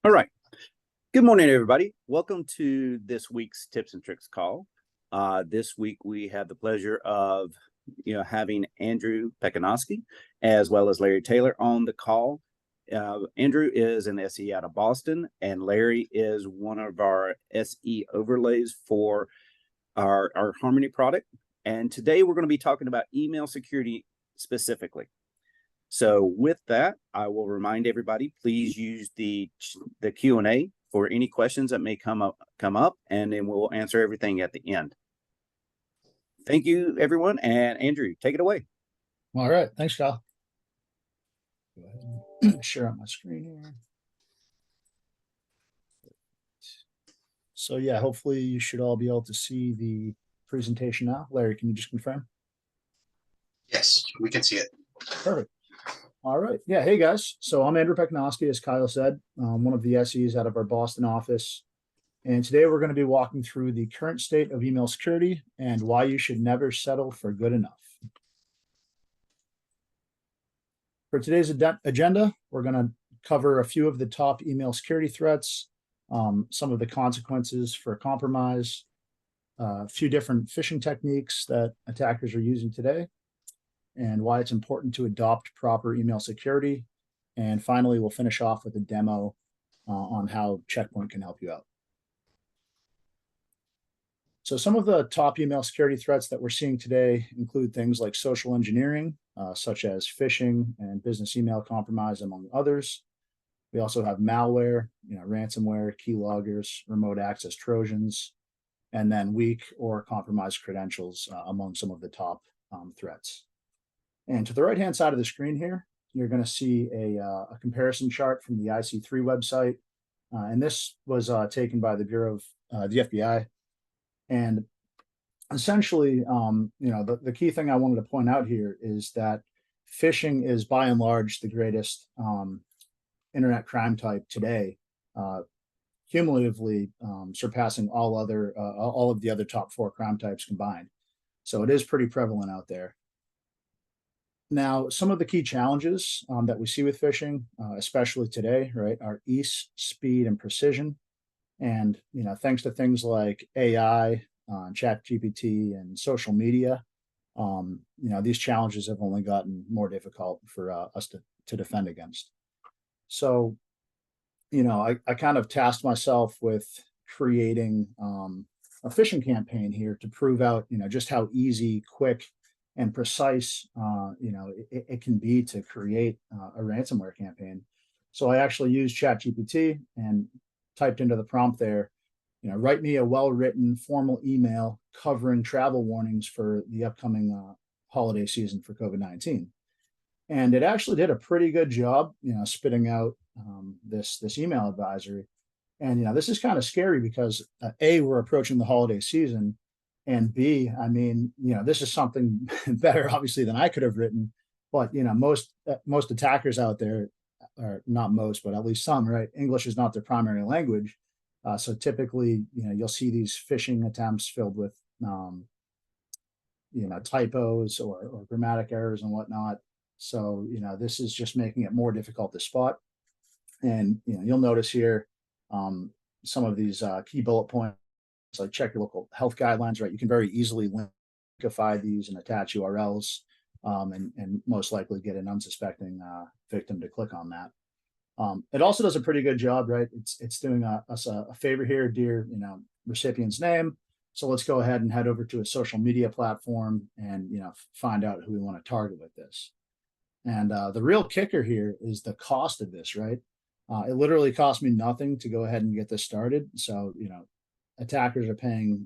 All right. Good morning, everybody. Welcome to this week's Tips and Tricks call. This week we have the pleasure of having Andrew Pekanowski as well as Larry Taylor on the call. Andrew is an SE out of Boston, and Larry is one of our SE overlays for our Harmony product. And today we're going to be talking about email security specifically. So with that, I will remind everybody, please use the Q&A for any questions that may come up, and then we'll answer everything at the end. Thank you, everyone. And Andrew, take it away. All right. Thanks, Kyle. Go ahead and share out my screen here. So yeah, hopefully you should all be able to see the presentation now. Larry, can you just confirm? Yes, we can see it. Perfect. All right. Yeah. Hey, guys. So I'm Andrew Pekanowski, as Kyle said, one of the SEs out of our Boston office. And today we're going to be walking through the current state of email security and why you should never settle for good enough. For today's agenda, we're going to cover a few of the top email security threats, some of the consequences for compromise, a few different phishing techniques that attackers are using today, and why it's important to adopt proper email security. And finally, we'll finish off with a demo on how Check Point can help you out. So some of the top email security threats that we're seeing today include things like social engineering, such as phishing and business email compromise, among others. We also have malware, ransomware, keyloggers, remote access Trojans, and then weak or compromised credentials among some of the top threats. And to the right-hand side of the screen here, you're going to see a comparison chart from the IC3 website. And this was taken by the Bureau of the FBI. And essentially, the key thing I wanted to point out here is that phishing is by and large the greatest internet crime type today, cumulatively surpassing all of the other top 4 crime types combined. So it is pretty prevalent out there. Now, some of the key challenges that we see with phishing, especially today, right, are ease, speed, and precision. And thanks to things like AI, ChatGPT, and social media, these challenges have only gotten more difficult for us to defend against. So, I kind of tasked myself with creating a phishing campaign here to prove out, just how easy, quick, and precise, it can be to create a ransomware campaign. So I actually used ChatGPT and typed into the prompt there, write me a well-written formal email covering travel warnings for the upcoming holiday season for COVID-19. And it actually did a pretty good job, spitting out this email advisory. And, this is kind of scary because A, we're approaching the holiday season, and B, I mean, this is something better, obviously, than I could have written. But, most attackers out there, or not most, but at least some, right? English is not their primary language. So typically, you'll see these phishing attempts filled with, typos or grammatic errors and whatnot. So, this is just making it more difficult to spot. And, you'll notice here some of these key bullet points, like check your local health guidelines, right? You can very easily linkify these and attach URLs and most likely get an unsuspecting victim to click on that. It also does a pretty good job, right? It's doing us a favor here, dear, recipient's name. So let's go ahead and head over to a social media platform and, find out who we want to target with this. And the real kicker here is the cost of this, right? It literally cost me nothing to go ahead and get this started. So, attackers are paying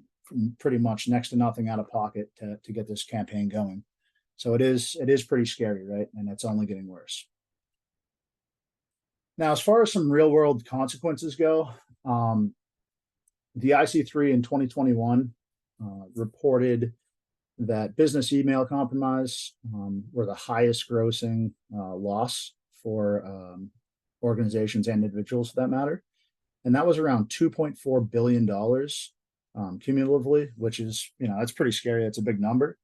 pretty much next to nothing out of pocket to get this campaign going. So it is pretty scary, right? And it's only getting worse. Now, as far as some real world consequences go, the IC3 in 2021 reported that business email compromise were the highest grossing loss for organizations and individuals for that matter. And that was around $2.4 billion cumulatively, which is, that's pretty scary. That's a big number.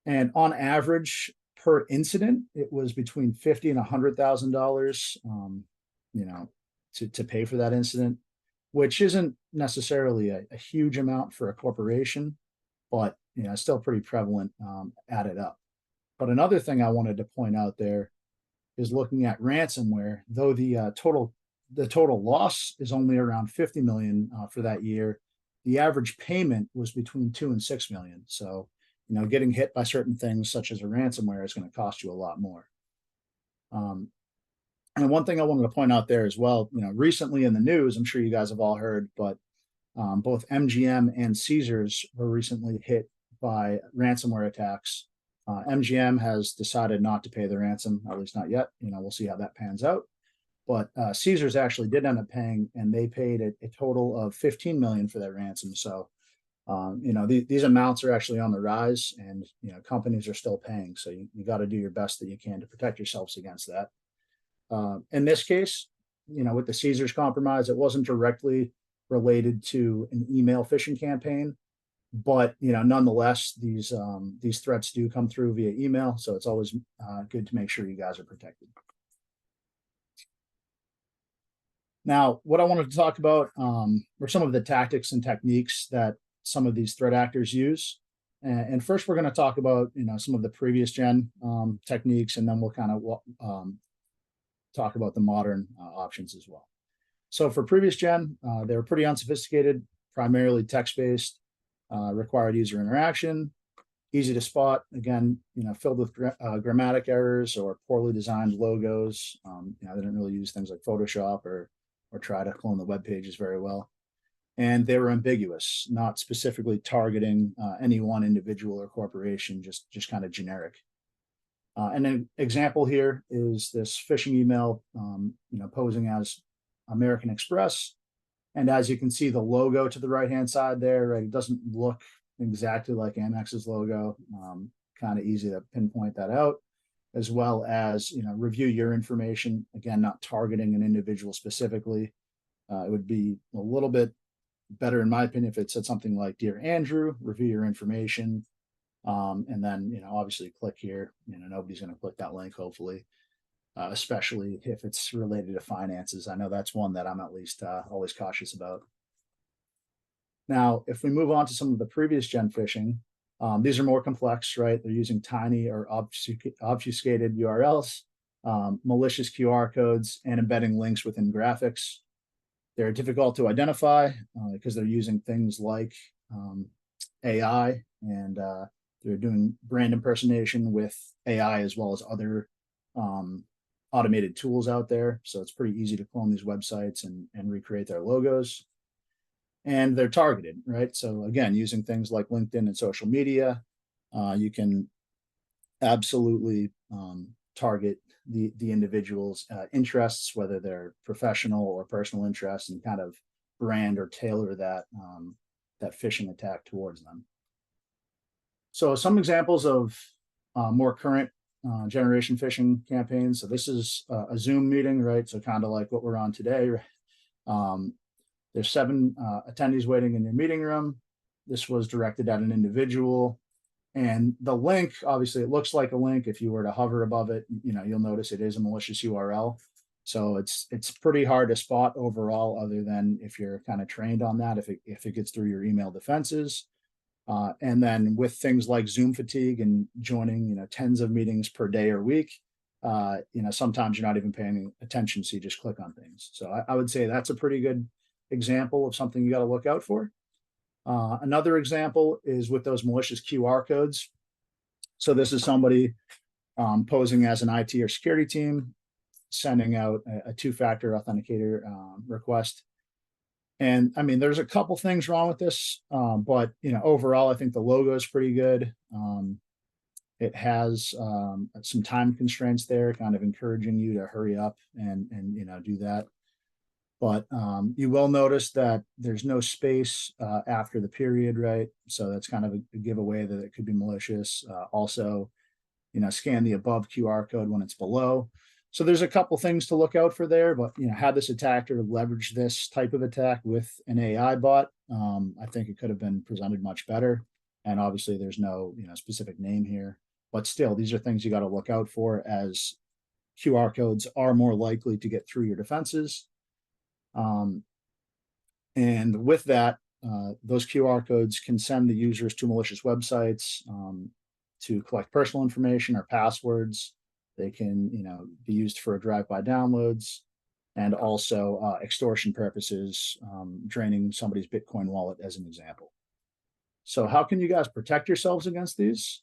And on average, per incident, it was between $50,000 and $100,000. to pay for that incident, which isn't necessarily a huge amount for a corporation, but it's still pretty prevalent added up. But another thing I wanted to point out there is looking at ransomware, though the total loss is only around 50 million for that year, the average payment was between 2 and 6 million. So, getting hit by certain things such as a ransomware is going to cost you a lot more. And one thing I wanted to point out there as well, recently in the news, I'm sure you guys have all heard, but both MGM and Caesars were recently hit by ransomware attacks. MGM has decided not to pay the ransom, at least not yet. We'll see how that pans out. But Caesars actually did end up paying, and they paid a total of 15 million for that ransom. So, these amounts are actually on the rise, and companies are still paying. So you got to do your best that you can to protect yourselves against that. In this case, with the Caesars compromise, it wasn't directly related to an email phishing campaign, but nonetheless, these threats do come through via email, so it's always good to make sure you guys are protected. Now, what I wanted to talk about were some of the tactics and techniques that some of these threat actors use. And first, we're going to talk about some of the previous gen techniques, and then we'll kind of talk about the modern options as well. So for previous gen, they were pretty unsophisticated, primarily text-based, required user interaction, easy to spot. Again, filled with grammatic errors or poorly designed logos. They didn't really use things like Photoshop or try to clone the web pages very well. And they were ambiguous, not specifically targeting any one individual or corporation, just kind of generic. And an example here is this phishing email, posing as American Express. And as you can see, the logo to the right-hand side there, right, it doesn't look exactly like Amex's logo. Kind of easy to pinpoint that out, as well as, review your information. Again, not targeting an individual specifically. It would be a little bit better, in my opinion, if it said something like, "Dear Andrew, review your information." And then, obviously click here. Nobody's going to click that link, hopefully, especially if it's related to finances. I know that's one that I'm at least always cautious about. Now, if we move on to some of the previous gen phishing, these are more complex, right? They're using tiny or obfuscated URLs, malicious QR codes, and embedding links within graphics. They're difficult to identify because they're using things like AI, and they're doing brand impersonation with AI as well as other automated tools out there. So it's pretty easy to clone these websites and recreate their logos. And they're targeted, right? So again, using things like LinkedIn and social media, you can absolutely target the individual's interests, whether they're professional or personal interests, and kind of brand or tailor that phishing attack towards them. So some examples of more current generation phishing campaigns. So this is a Zoom meeting, right? So kind of like what we're on today. There's 7 attendees waiting in your meeting room. This was directed at an individual. And the link, obviously, it looks like a link. If you were to hover above it, you'll notice it is a malicious URL. So it's pretty hard to spot overall, other than if you're kind of trained on that, if it gets through your email defenses. And then with things like Zoom fatigue and joining, tens of meetings per day or week, sometimes you're not even paying attention, so you just click on things. So I would say that's a pretty good example of something you got to look out for. Another example is with those malicious QR codes. So this is somebody posing as an IT or security team, sending out a 2-factor authenticator request. And I mean, there's a couple things wrong with this, but overall, I think the logo is pretty good. It has some time constraints there, kind of encouraging you to hurry up and do that. But you will notice that there's no space after the period, right? So that's kind of a giveaway that it could be malicious. Also, scan the above QR code when it's below. So there's a couple things to look out for there, but had this attacker leverage this type of attack with an AI bot, I think it could have been presented much better. And obviously there's no specific name here, but still, these are things you got to look out for, as QR codes are more likely to get through your defenses. And with that, those QR codes can send the users to malicious websites to collect personal information or passwords. They can, be used for drive-by downloads and also extortion purposes, draining somebody's Bitcoin wallet as an example. So how can you guys protect yourselves against these?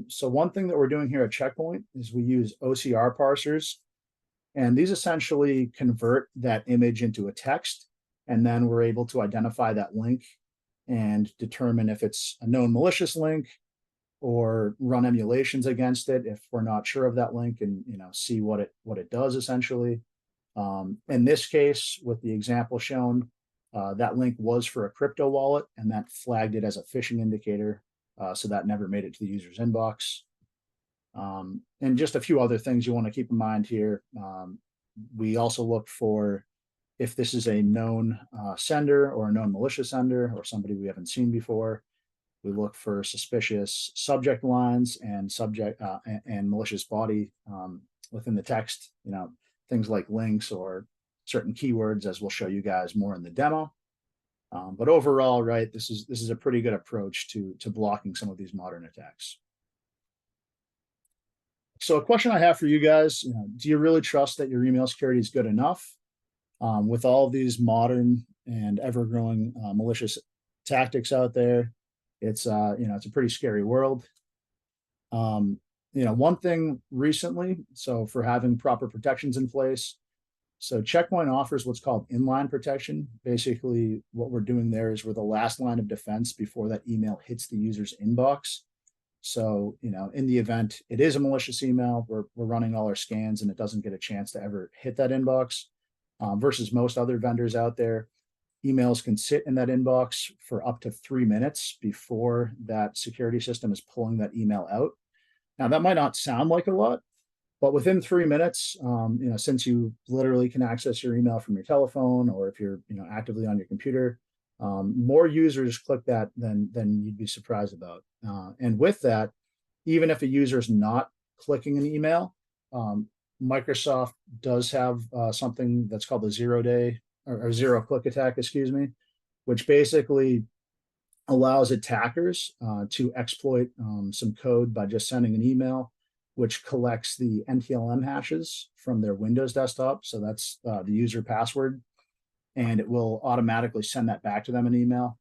So one thing that we're doing here at Checkpoint is we use OCR parsers, and these essentially convert that image into a text, and then we're able to identify that link and determine if it's a known malicious link or run emulations against it if we're not sure of that link, and see what it does essentially. In this case, with the example shown, that link was for a crypto wallet, and that flagged it as a phishing indicator, so that never made it to the user's inbox. And just a few other things you want to keep in mind here. We also look for if this is a known sender or a known malicious sender or somebody we haven't seen before. We look for suspicious subject lines and and malicious body within the text, things like links or certain keywords, as we'll show you guys more in the demo. But overall, right, this is a pretty good approach to blocking some of these modern attacks. So a question I have for you guys, do you really trust that your email security is good enough? With all of these modern and ever-growing malicious tactics out there, it's it's a pretty scary world. One thing recently, so for having proper protections in place, so Checkpoint offers what's called inline protection. Basically, what we're doing there is we're the last line of defense before that email hits the user's inbox. So, in the event it is a malicious email, we're running all our scans and it doesn't get a chance to ever hit that inbox. Versus most other vendors out there, emails can sit in that inbox for up to 3 minutes before that security system is pulling that email out. Now, that might not sound like a lot, but within 3 minutes, since you literally can access your email from your telephone, or if you're actively on your computer, more users click that than you'd be surprised about. And with that, even if a user is not clicking an email, Microsoft does have something that's called the zero-day or zero-click attack, excuse me, which basically allows attackers to exploit some code by just sending an email, which collects the NTLM hashes from their Windows desktop. So that's the user password, and it will automatically send that back to them in email.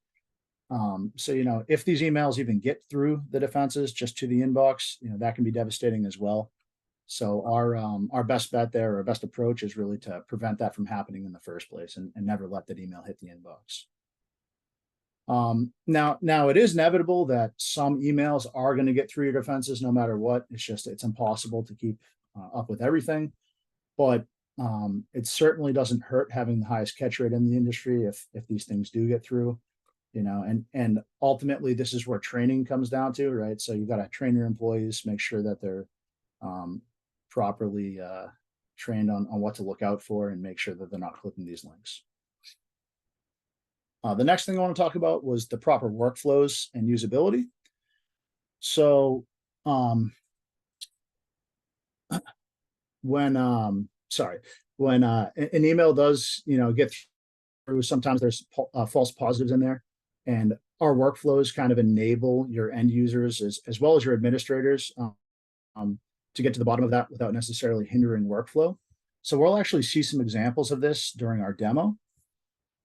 So, if these emails even get through the defenses just to the inbox, that can be devastating as well. So our best bet there, our best approach, is really to prevent that from happening in the first place, and never let that email hit the inbox. Now it is inevitable that some emails are going to get through your defenses no matter what. It's impossible to keep up with everything, but it certainly doesn't hurt having the highest catch rate in the industry if these things do get through. And ultimately this is where training comes down to, right? So you got to train your employees, make sure that they're properly trained on what to look out for, and make sure that they're not clicking these links. The next thing I want to talk about was the proper workflows and usability. So when an email does get through, sometimes there's false positives in there, and our workflows kind of enable your end users as well as your administrators to get to the bottom of that without necessarily hindering workflow. So we'll actually see some examples of this during our demo.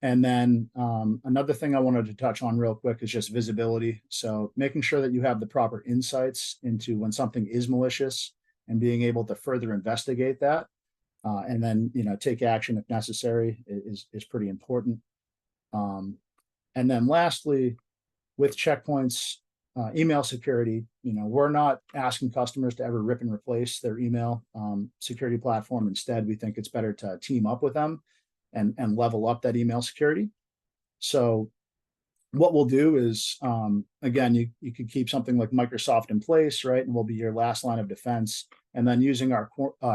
And then another thing I wanted to touch on real quick is just visibility. So making sure that you have the proper insights into when something is malicious and being able to further investigate that, and then take action if necessary is pretty important. And then lastly, with Checkpoint's email security, we're not asking customers to ever rip and replace their email security platform. Instead, we think it's better to team up with them and level up that email security. So what we'll do is, again, you could keep something like Microsoft in place, right? And we'll be your last line of defense. And then using our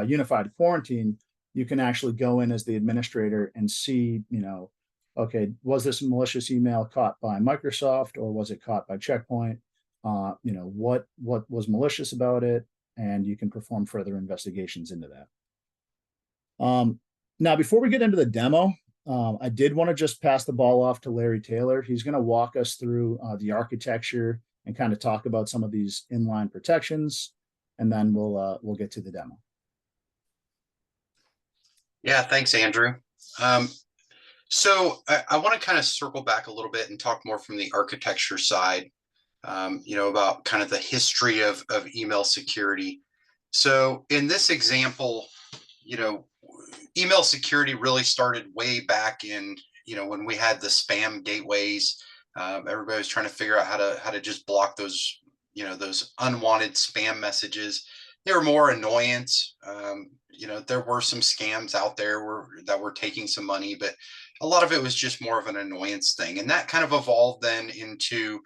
unified quarantine, you can actually go in as the administrator and see, okay, was this malicious email caught by Microsoft, or was it caught by Checkpoint? What was malicious about it? And you can perform further investigations into that. Now, before we get into the demo, I did want to just pass the ball off to Larry Taylor. He's going to walk us through the architecture and kind of talk about some of these inline protections, and then we'll get to the demo. Yeah, thanks, Andrew. So I want to kind of circle back a little bit and talk more from the architecture side, about kind of the history of email security. So in this example, email security really started way back in, when we had the spam gateways. Everybody was trying to figure out how to just block those, those unwanted spam messages. They were more annoyance. There were some scams out there that were taking some money, but a lot of it was just more of an annoyance thing. And that kind of evolved then into,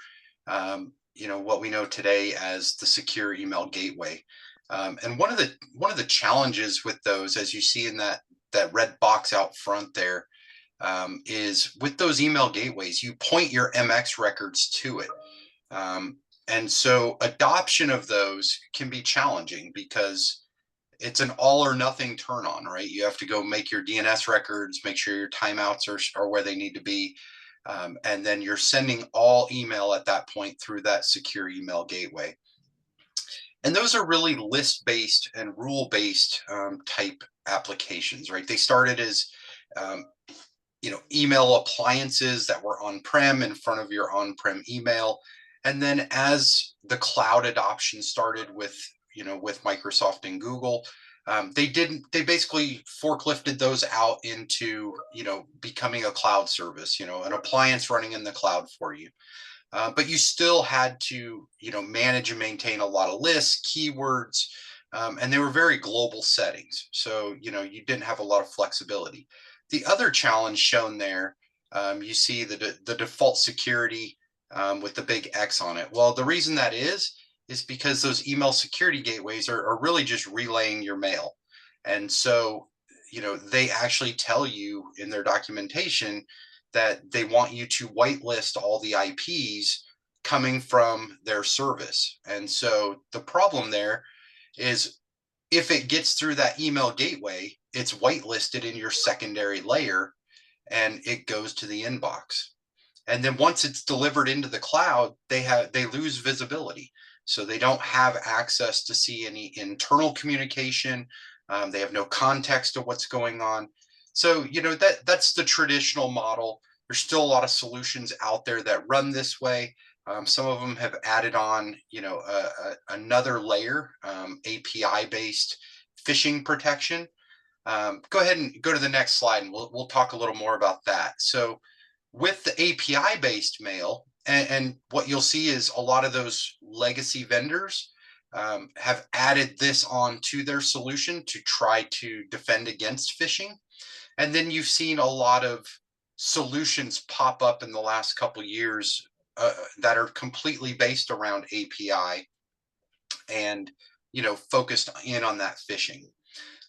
what we know today as the secure email gateway. And one of the challenges with those, as you see in that red box out front there, is with those email gateways, you point your MX records to it. And so adoption of those can be challenging because it's an all or nothing turn on, right? You have to go make your DNS records, make sure your timeouts are where they need to be. And then you're sending all email at that point through that secure email gateway. And those are really list-based and rule-based type applications, right? They started as, email appliances that were on-prem in front of your on-prem email. And then as the cloud adoption started with Microsoft and Google, they basically forklifted those out into, becoming a cloud service, an appliance running in the cloud for you. But you still had to, manage and maintain a lot of lists, keywords, and they were very global settings. So, you didn't have a lot of flexibility. The other challenge shown there, you see the default security with the big X on it. Well, the reason that is because those email security gateways are really just relaying your mail. And so, they actually tell you in their documentation that they want you to whitelist all the IPs coming from their service. And so the problem there is if it gets through that email gateway, it's whitelisted in your secondary layer and it goes to the inbox. And then once it's delivered into the cloud, they lose visibility. So they don't have access to see any internal communication. They have no context of what's going on. So, that's the traditional model. There's still a lot of solutions out there that run this way. Some of them have added on, another layer, API-based phishing protection. Go ahead and go to the next slide, and we'll talk a little more about that. So, with the API-based mail, and what you'll see is a lot of those legacy vendors have added this on to their solution to try to defend against phishing. And then you've seen a lot of solutions pop up in the last couple of years that are completely based around API and, focused in on that phishing.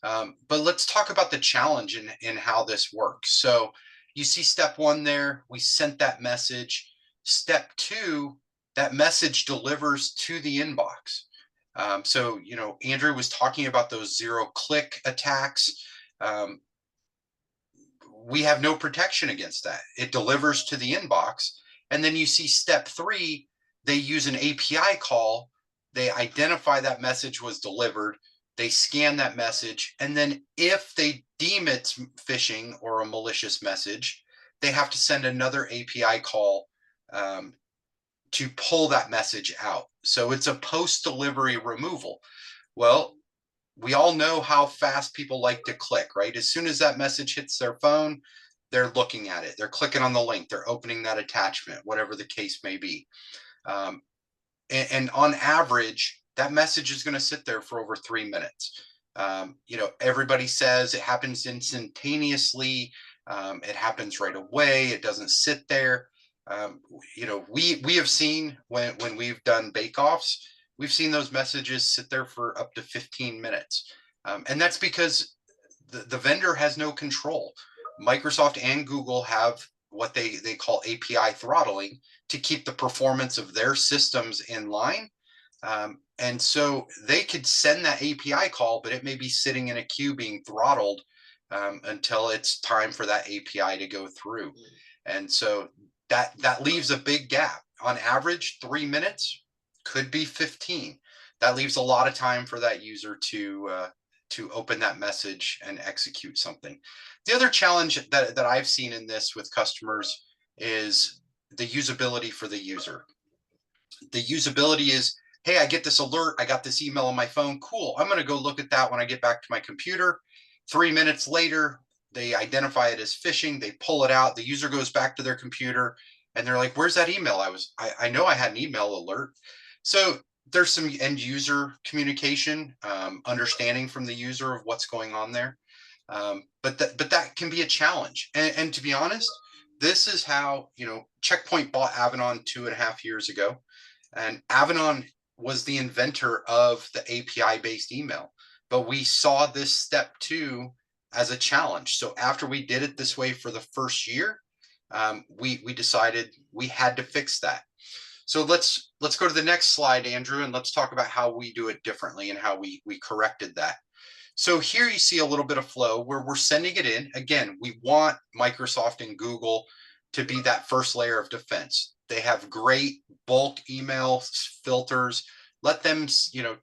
But let's talk about the challenge in how this works. So you see step one there, we sent that message. Step two, that message delivers to the inbox. So, Andrew was talking about those zero-click attacks. We have no protection against that. It delivers to the inbox. And then you see step three, they use an API call. They identify that message was delivered. They scan that message. And then if they deem it's phishing or a malicious message, they have to send another API call to pull that message out. So it's a post-delivery removal. Well, we all know how fast people like to click, right? As soon as that message hits their phone, they're looking at it. They're clicking on the link. They're opening that attachment, whatever the case may be. And on average, that message is going to sit there for over 3 minutes. Everybody says it happens instantaneously. It happens right away. It doesn't sit there. We have seen when we've done bake-offs, we've seen those messages sit there for up to 15 minutes. And that's because the vendor has no control. Microsoft and Google have what they call API throttling to keep the performance of their systems in line. And so they could send that API call, but it may be sitting in a queue being throttled until it's time for that API to go through. And so that leaves a big gap. On average, 3 minutes, could be 15. That leaves a lot of time for that user to open that message and execute something. The other challenge that I've seen in this with customers is the usability for the user. The usability is, hey, I get this alert, I got this email on my phone, cool, I'm going to go look at that when I get back to my computer. 3 minutes later, they identify it as phishing, they pull it out, the user goes back to their computer, and they're like, where's that email? I know I had an email alert. So there's some end user communication, understanding from the user of what's going on there. But that can be a challenge. And to be honest, this is how, Checkpoint bought Avanan 2.5 years ago. And Avanan was the inventor of the API-based email. But we saw this step 2 as a challenge. So after we did it this way for the first year, we decided we had to fix that. So let's go to the next slide, Andrew, and let's talk about how we do it differently and how we corrected that. So here you see a little bit of flow where we're sending it in. Again, we want Microsoft and Google to be that first layer of defense. They have great bulk email filters. Let them,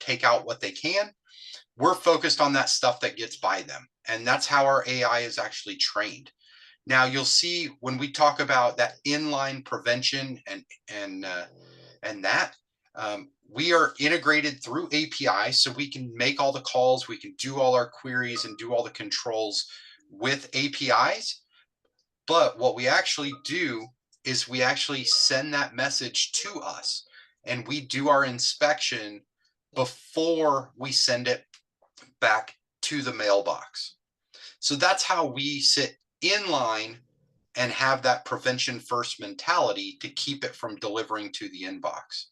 take out what they can. We're focused on that stuff that gets by them. And that's how our AI is actually trained. Now you'll see when we talk about that inline prevention and that, we are integrated through API, so we can make all the calls, we can do all our queries and do all the controls with APIs. But what we actually do is we actually send that message to us, and we do our inspection before we send it back to the mailbox. So that's how we sit in line and have that prevention first mentality to keep it from delivering to the inbox.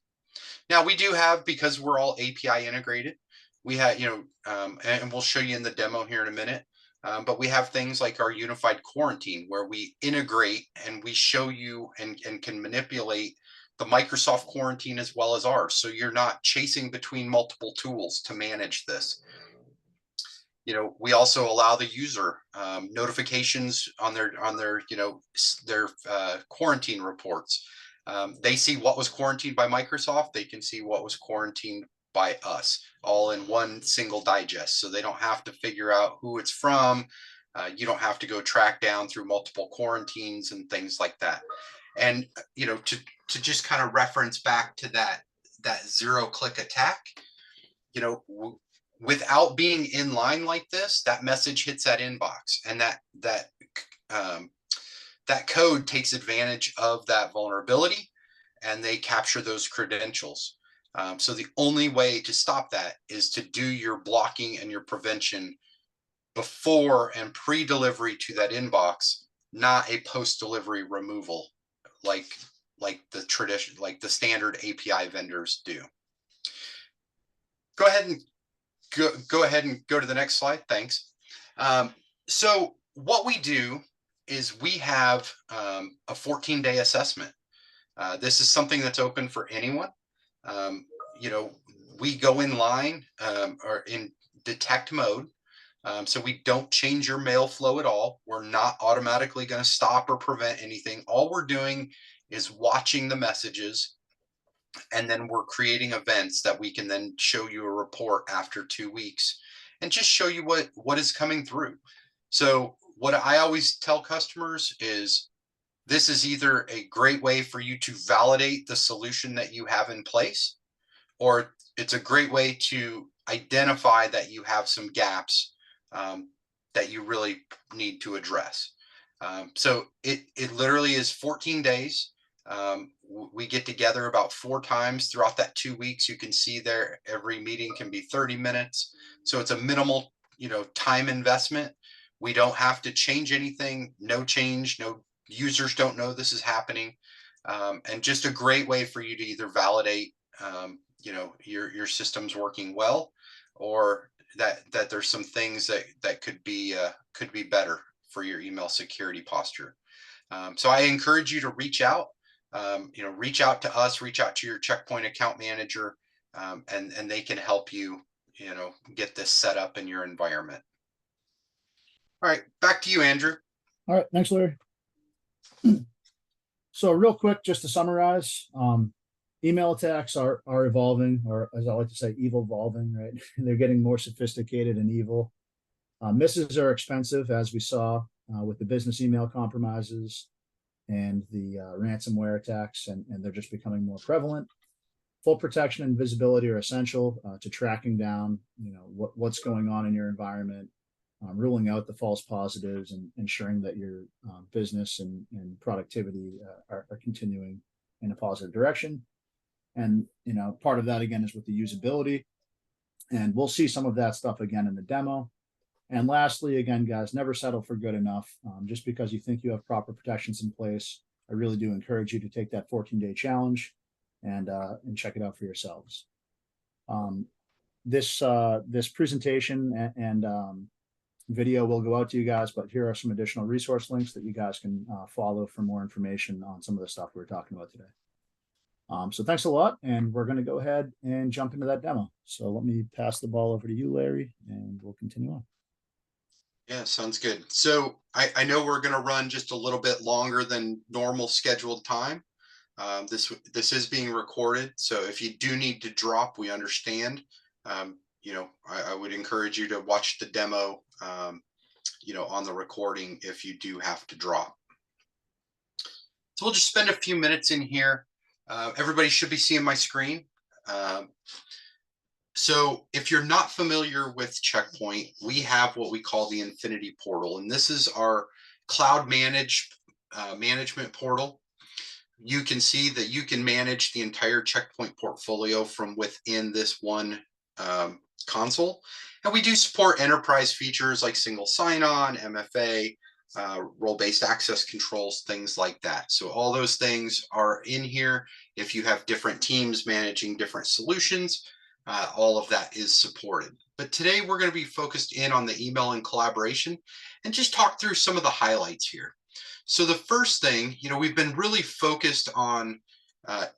Now we do have, because we're all API integrated, we have, and we'll show you in the demo here in a minute, but we have things like our unified quarantine where we integrate and we show you and can manipulate the Microsoft quarantine as well as ours. So you're not chasing between multiple tools to manage this. We also allow the user notifications on their quarantine reports. They see what was quarantined by Microsoft. They can see what was quarantined by us, all in one single digest. So they don't have to figure out who it's from. You don't have to go track down through multiple quarantines and things like that. And to just kind of reference back to that zero-click attack, without being in line like this, that message hits that inbox, and that code takes advantage of that vulnerability, and they capture those credentials. So the only way to stop that is to do your blocking and your prevention before and pre-delivery to that inbox, not a post-delivery removal like the standard API vendors do. Go ahead and go to the next slide. Thanks. So what we do is we have a 14-day assessment. This is something that's open for anyone. We go in line or in detect mode. So we don't change your mail flow at all. We're not automatically going to stop or prevent anything. All we're doing is watching the messages, and then we're creating events that we can then show you a report after 2 weeks and just show you what is coming through. So what I always tell customers is this is either a great way for you to validate the solution that you have in place, or it's a great way to identify that you have some gaps that you really need to address. So it literally is 14 days. We get together about 4 times throughout that 2 weeks. You can see there every meeting can be 30 minutes. So it's a minimal, time investment. We don't have to change anything, no change, no users don't know this is happening. And just a great way for you to either validate, your system's working well, or that there's some things that could be better for your email security posture. So I encourage you to reach out. Reach out to us, reach out to your Checkpoint account manager, and they can help you, get this set up in your environment. All right, back to you, Andrew. All right, thanks, Larry. So real quick, just to summarize, email attacks are evolving, or as I like to say, evil evolving, right? They're getting more sophisticated and evil. Misses are expensive, as we saw with the business email compromises and the ransomware attacks, and they're just becoming more prevalent. Full protection and visibility are essential to tracking down, what's going on in your environment, ruling out the false positives, and ensuring that your business and productivity are continuing in a positive direction. And part of that again is with the usability, and we'll see some of that stuff again in the demo. And lastly, again, guys, never settle for good enough. Just because you think you have proper protections in place, I really do encourage you to take that 14-day challenge and check it out for yourselves. This presentation and video will go out to you guys, but here are some additional resource links that you guys can follow for more information on some of the stuff we were talking about today. So thanks a lot, and we're going to go ahead and jump into that demo. So let me pass the ball over to you, Larry, and we'll continue on. Yeah, sounds good. So I know we're going to run just a little bit longer than normal scheduled time. This is being recorded, so if you do need to drop, we understand. I would encourage you to watch the demo, on the recording if you do have to drop. So we'll just spend a few minutes in here. Everybody should be seeing my screen. So if you're not familiar with Checkpoint, we have what we call the Infinity Portal, and this is our cloud management portal. You can see that you can manage the entire Checkpoint portfolio from within this one console. And we do support enterprise features like single sign-on, MFA, role-based access controls, things like that. So all those things are in here. If you have different teams managing different solutions, all of that is supported. But today we're going to be focused in on the email and collaboration and just talk through some of the highlights here. So the first thing, we've been really focused on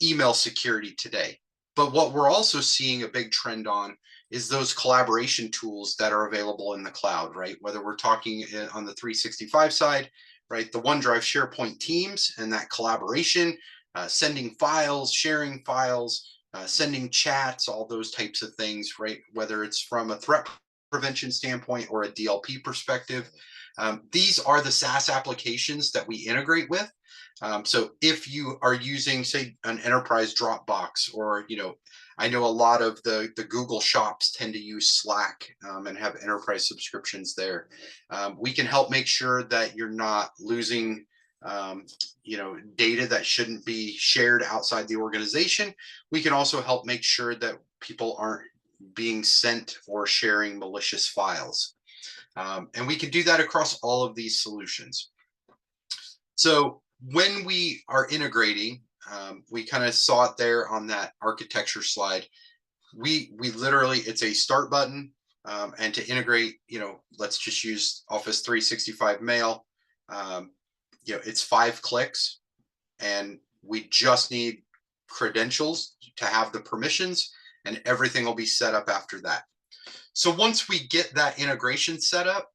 email security today. But what we're also seeing a big trend on is those collaboration tools that are available in the cloud, right? Whether we're talking on the 365 side, right? The OneDrive, SharePoint, Teams, and that collaboration, sending files, sharing files, sending chats, all those types of things, right? Whether it's from a threat prevention standpoint or a DLP perspective. These are the SaaS applications that we integrate with. So if you are using, say, an enterprise Dropbox, or, I know a lot of the Google shops tend to use Slack and have enterprise subscriptions there. We can help make sure that you're not losing data that shouldn't be shared outside the organization. We can also help make sure that people aren't being sent or sharing malicious files. And we can do that across all of these solutions. So when we are integrating, we kind of saw it there on that architecture slide. We literally, it's a start button, and to integrate, let's just use Office 365 Mail. It's 5 clicks, and we just need credentials to have the permissions, and everything will be set up after that. So once we get that integration set up,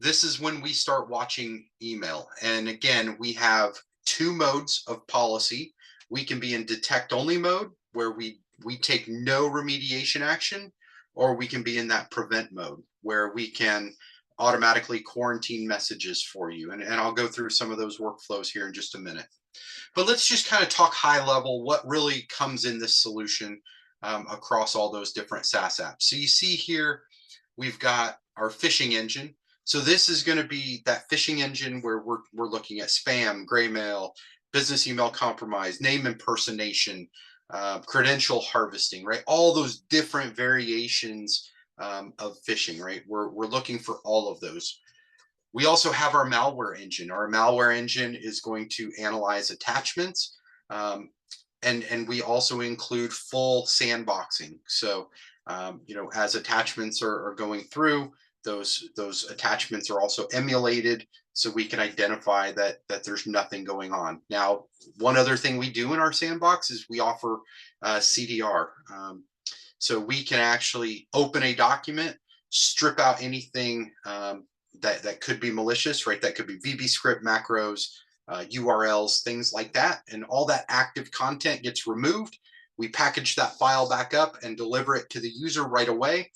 this is when we start watching email. And again, we have 2 modes of policy. We can be in detect only mode, where we take no remediation action, or we can be in that prevent mode, where we can automatically quarantine messages for you. And I'll go through some of those workflows here in just a minute. But let's just kind of talk high level what really comes in this solution across all those different SaaS apps. So you see here, we've got our phishing engine. So this is going to be that phishing engine where we're looking at spam, gray mail, business email compromise, name impersonation, credential harvesting, right? All those different variations of phishing, right? We're looking for all of those. We also have our malware engine. Our malware engine is going to analyze attachments, and we also include full sandboxing. So, as attachments are going through, those attachments are also emulated, so we can identify that there's nothing going on. Now, one other thing we do in our sandbox is we offer CDR. So we can actually open a document, strip out anything that could be malicious, right? That could be VB script, macros, URLs, things like that. And all that active content gets removed. We package that file back up and deliver it to the user right away.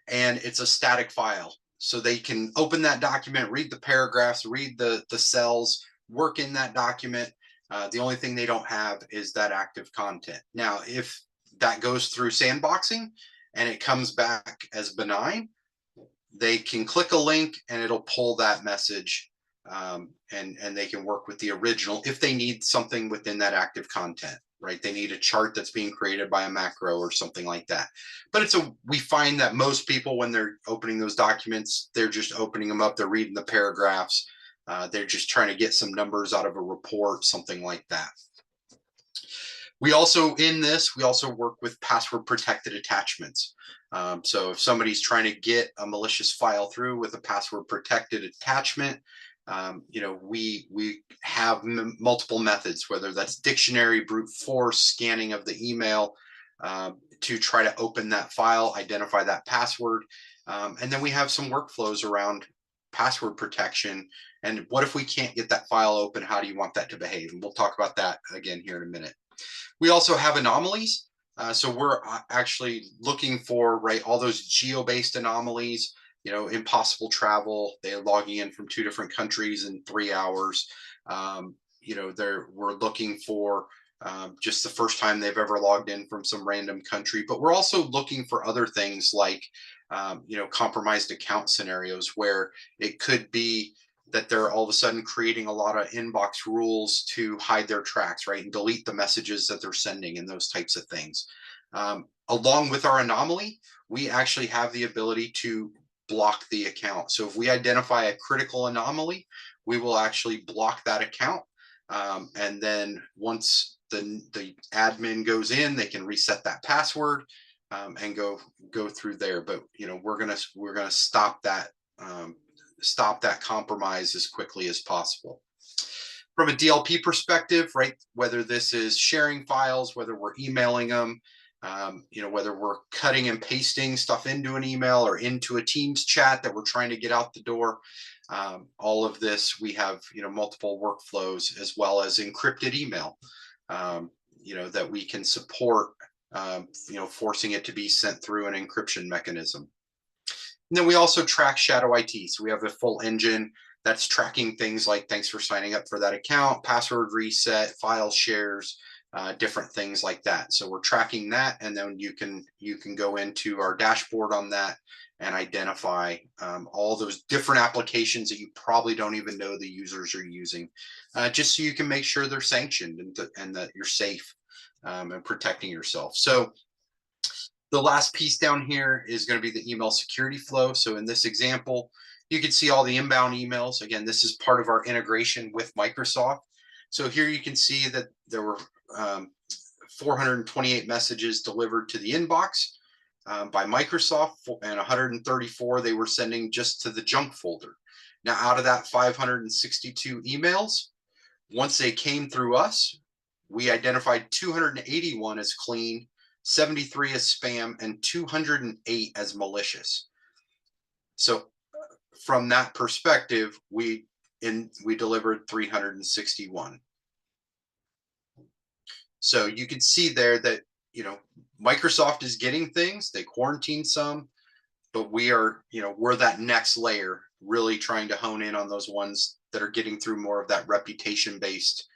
And it's a static file. So they can open that document, read the paragraphs, read the cells, work in that document. The only thing they don't have is that active content. Now, if that goes through sandboxing and it comes back as benign, they can click a link and it'll pull that message, and they can work with the original if they need something within that active content, right? They need a chart that's being created by a macro or something like that. But we find that most people, when they're opening those documents, they're just opening them up, they're reading the paragraphs, they're just trying to get some numbers out of a report, something like that. We also work with password protected attachments. So if somebody's trying to get a malicious file through with a password protected attachment, we have multiple methods, whether that's dictionary, brute force, scanning of the email, to try to open that file, identify that password. And then we have some workflows around password protection. And what if we can't get that file open? How do you want that to behave? And we'll talk about that again here in a minute. We also have anomalies. So we're actually looking for, right, all those geo-based anomalies, impossible travel, they're logging in from 2 different countries in 3 hours. We're looking for just the first time they've ever logged in from some random country. But we're also looking for other things like, compromised account scenarios where it could be that they're all of a sudden creating a lot of inbox rules to hide their tracks, right? And delete the messages that they're sending and those types of things. Along with our anomaly, we actually have the ability to block the account. So if we identify a critical anomaly, we will actually block that account. And then once the admin goes in, they can reset that password and go through there. But we're gonna stop that compromise as quickly as possible. From a DLP perspective, right, whether this is sharing files, whether we're emailing them, whether we're cutting and pasting stuff into an email or into a Teams chat that we're trying to get out the door, all of this, we have, multiple workflows as well as encrypted email, that we can support, forcing it to be sent through an encryption mechanism. And then we also track shadow IT. So we have a full engine that's tracking things like thanks for signing up for that account, password reset, file shares, different things like that. So we're tracking that, and then you can go into our dashboard on that and identify all those different applications that you probably don't even know the users are using, just so you can make sure they're sanctioned and that you're safe and protecting yourself. So the last piece down here is going to be the email security flow. So in this example, you can see all the inbound emails. Again, this is part of our integration with Microsoft. So here you can see that there were 428 messages delivered to the inbox by Microsoft, and 134 they were sending just to the junk folder. Now, out of that 562 emails, once they came through us, we identified 281 as clean, 73 as spam, and 208 as malicious. So from that perspective, we delivered 361. So you can see there that, Microsoft is getting things, they quarantined some, but we're that next layer, really trying to hone in on those ones that are getting through more of that reputation-based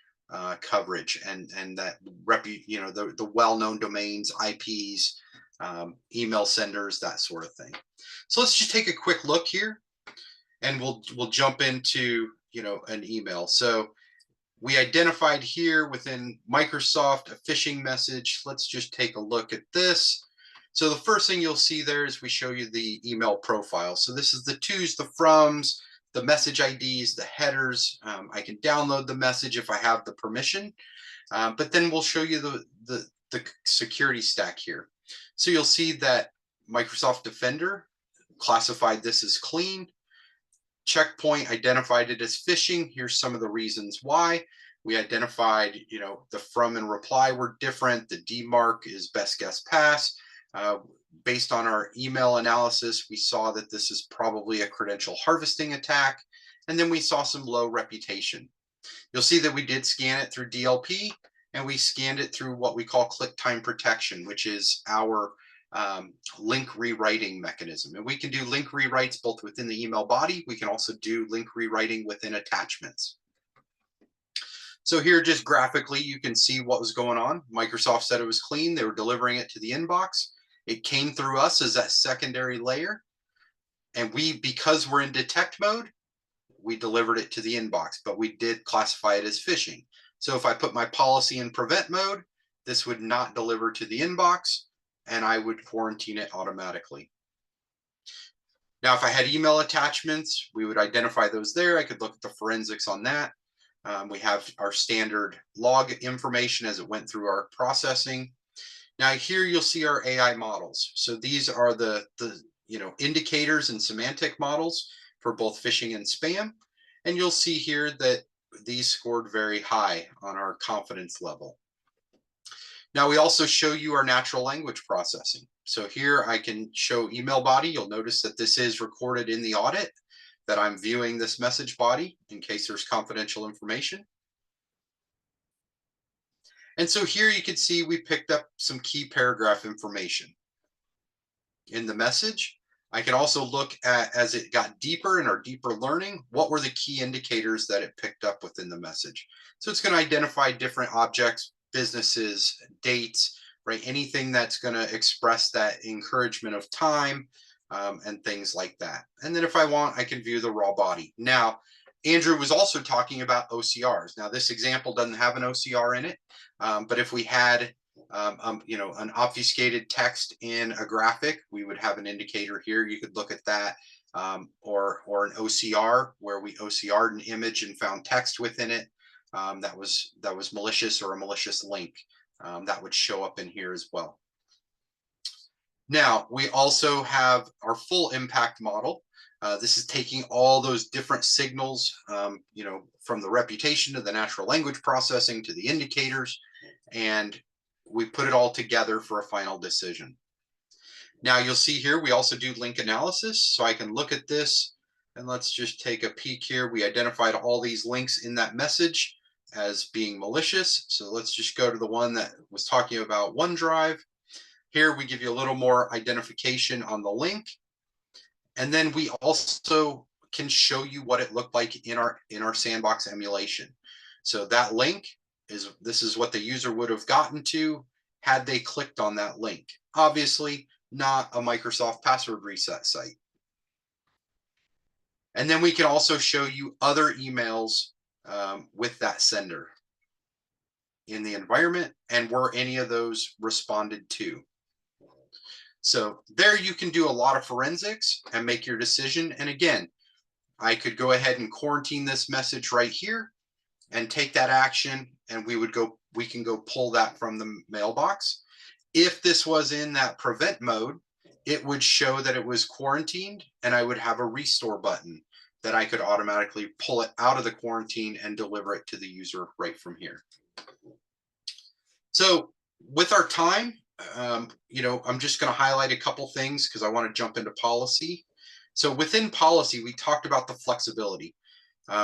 coverage and that the well-known domains, IPs, email senders, that sort of thing. So let's just take a quick look here, and we'll jump into an email. So we identified here within Microsoft a phishing message. Let's just take a look at this. So the first thing you'll see there is we show you the email profile. So this is the to's, the froms, the message IDs, the headers. I can download the message if I have the permission, but then we'll show you the security stack here. So you'll see that Microsoft Defender classified this as clean. Checkpoint identified it as phishing. Here's some of the reasons why. We identified, the from and reply were different. The DMARC is best guess pass. based on our email analysis, we saw that this is probably a credential harvesting attack. And then we saw some low reputation. You'll see that we did scan it through DLP, and we scanned it through what we call click time protection, which is our link rewriting mechanism. And we can do link rewrites both within the email body. We can also do link rewriting within attachments. So here, just graphically, you can see what was going on. Microsoft said it was clean. They were delivering it to the inbox. It came through us as that secondary layer. And we, because we're in detect mode, we delivered it to the inbox, but we did classify it as phishing. So if I put my policy in prevent mode, this would not deliver to the inbox, and I would quarantine it automatically. Now, if I had email attachments, we would identify those there. I could look at the forensics on that. We have our standard log information as it went through our processing. Now here you'll see our AI models. So these are the indicators and semantic models for both phishing and spam. And you'll see here that these scored very high on our confidence level. Now we also show you our natural language processing. So here I can show email body. You'll notice that this is recorded in the audit, that I'm viewing this message body in case there's confidential information. And so here you can see we picked up some key paragraph information in the message. I can also look at, as it got deeper in our deeper learning, what were the key indicators that it picked up within the message. So it's going to identify different objects, businesses, dates, right? Anything that's going to express that encouragement of time, and things like that. And then if I want, I can view the raw body. Now, Andrew was also talking about OCRs. Now, this example doesn't have an OCR in it, but if we had an obfuscated text in a graphic, we would have an indicator here. You could look at that, or an OCR where we OCR'd an image and found text within it that was malicious, or a malicious link that would show up in here as well. Now, we also have our full impact model. This is taking all those different signals, from the reputation to the natural language processing to the indicators, and we put it all together for a final decision. Now, you'll see here, we also do link analysis. So I can look at this, and let's just take a peek here. We identified all these links in that message as being malicious. So let's just go to the one that was talking about OneDrive. Here we give you a little more identification on the link. And then we also can show you what it looked like in our sandbox emulation. So that link this is what the user would have gotten to had they clicked on that link. Obviously not a Microsoft password reset site. And then we can also show you other emails with that sender in the environment, and were any of those responded to. So there you can do a lot of forensics and make your decision. And again, I could go ahead and quarantine this message right here and take that action, and we can go pull that from the mailbox. If this was in that prevent mode, it would show that it was quarantined, and I would have a restore button that I could automatically pull it out of the quarantine and deliver it to the user right from here. So with our time, I'm just going to highlight a couple things because I want to jump into policy. So within policy, we talked about the flexibility.